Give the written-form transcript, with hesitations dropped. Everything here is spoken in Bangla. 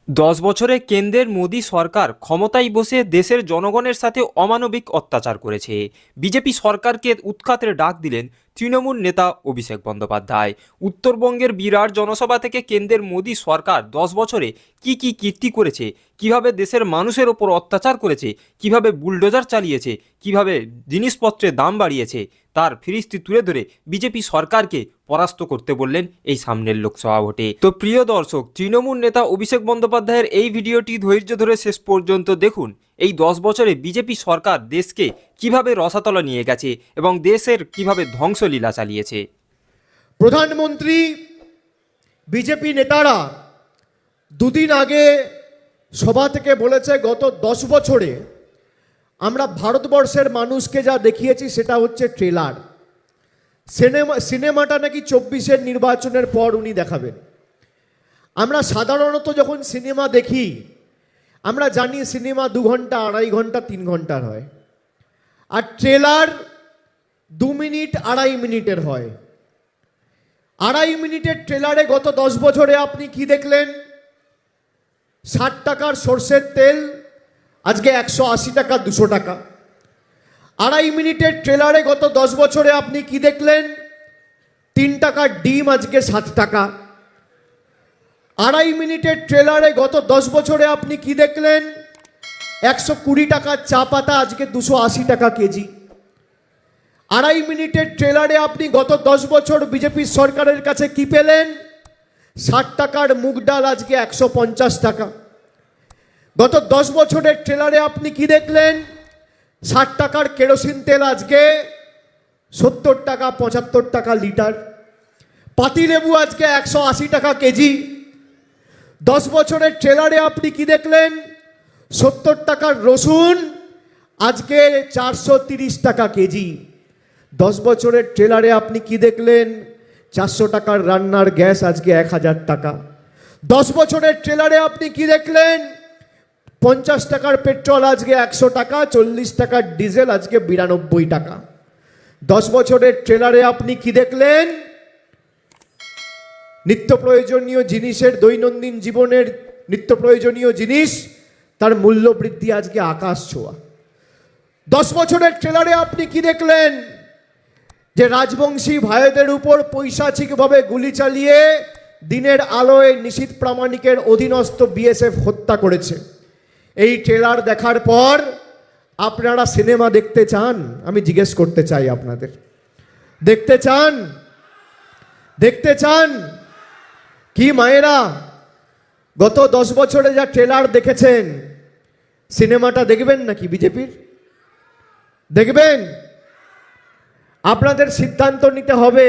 10 বছরে কেন্দ্রের মোদী সরকার ক্ষমতায় বসে দেশের জনগণের সাথে অমানবিক অত্যাচার করেছে। বিজেপি সরকারকে উৎখাতের ডাক দিলেন তৃণমূল নেতা অভিষেক বন্দ্যোপাধ্যায়। উত্তরবঙ্গের বিরাট জনসভা থেকে কেন্দ্রের মোদী সরকার 10 বছরে কি কীর্তি করেছে, কিভাবে দেশের মানুষের ওপর অত্যাচার করেছে, কিভাবে বুলডোজার চালিয়েছে, কিভাবে জিনিসপত্রের দাম বাড়িয়েছে, তার ফিরিস্তি তুলে ধরে বিজেপি সরকারকে পরাস্ত করতে বললেন এই সামনের লোকসভা ভোটে। তো প্রিয় দর্শক, তৃণমূল নেতা অভিষেক বন্দ্যোপাধ্যায়ের এই ভিডিওটি ধৈর্য ধরে শেষ পর্যন্ত দেখুন। এই 10 বছরে বিজেপি সরকার দেশকে কিভাবে রসাতলে নিয়ে গেছে এবং দেশের কিভাবে ধ্বংসলীলা চালিয়েছে। প্রধানমন্ত্রী বিজেপি নেতারা দুদিন আগে সভা থেকে বলেছে গত 10 বছরে আমরা ভারতবর্ষের মানুষকে যা দেখিয়েছি সেটা হচ্ছে ট্রেলার। সিনেমাটা নাকি 24-এর নির্বাচনের পর উনি দেখাবেন। আমরা সাধারণত যখন সিনেমা দেখি আমরা জানি সিনেমা 2 ঘন্টা, 2.5 ঘন্টা, 3 ঘন্টার হয়, আর ট্রেলার 2 মিনিট, 2.5 মিনিটের হয়। 2.5 মিনিটের ট্রেলারে গত 10 বছরে আপনি কি দেখলেন? 60 টাকার সর্ষের তেল আজকে 180 টাকা, 200 টাকা। 2.5 মিনিটের ট্রেলারে গত 10 বছরে আপনি কি দেখলেন? 3 টাকার ডিম আজকে 7 টাকা। 2.5 মিনিটের ট্রেলারে গত 10 বছরে আপনি কি দেখলেন? 120 টাকার চা পাতা আজকে 280 টাকা কেজি। 2.5 মিনিটের ট্রেলারে আপনি গত 10 বছর বিজেপি সরকারের কাছে কি পেলেন? 60 টাকার মুগ ডাল আজকে 150 টাকা। গত 10 বছরের ট্রেলারে আপনি কি দেখলেন? 60 টাকার কেরোসিন তেল আজকে 70 টাকা, 75 টাকা লিটার। পাতিলেবু আজকে 180 টাকা কেজি। 10 বছরের ট্রেলারে আপনি কি দেখলেন? 70 টাকার রসুন আজকে 430 টাকা কেজি। 10 বছরের ট্রেলারে আপনি কি দেখলেন? 400 টাকার রান্নার গ্যাস আজকে 1000 টাকা। 10 বছরের ট্রেলারে আপনি কি দেখলেন? 50 টাকার পেট্রোল আজকে 100 টাকা, 40 টাকার ডিজেল আজকে 92 টাকা। 10 বছরের ট্রেলারে আপনি কি দেখলেন? নিত্য প্রয়োজনীয় জিনিসের, দৈনন্দিন জীবনের নিত্য প্রয়োজনীয় জিনিস তার মূল্য বৃদ্ধি আজকে আকাশ ছোঁয়া। 10 বছরের ট্রেলারে আপনি কি দেখলেন? যে রাজবংশী ভাইদের উপর পৈশাচিকভাবে গুলি চালিয়ে দিনের আলোয় নিশীথ প্রামাণিকের অধীনস্থ বিএসএফ হত্যা করেছে। এই ট্রেলার দেখার পর আপনারা সিনেমা দেখতে চান? আমি জিজ্ঞেস করতে চাই আপনাদের, দেখতে চান? দেখতে চান কি মায়েরা? গত 10 বছরে যা ট্রেলার দেখেছেন, সিনেমাটা দেখবেন নাকি বিজেপির? দেখবেন? আপনাদের সিদ্ধান্ত নিতে হবে।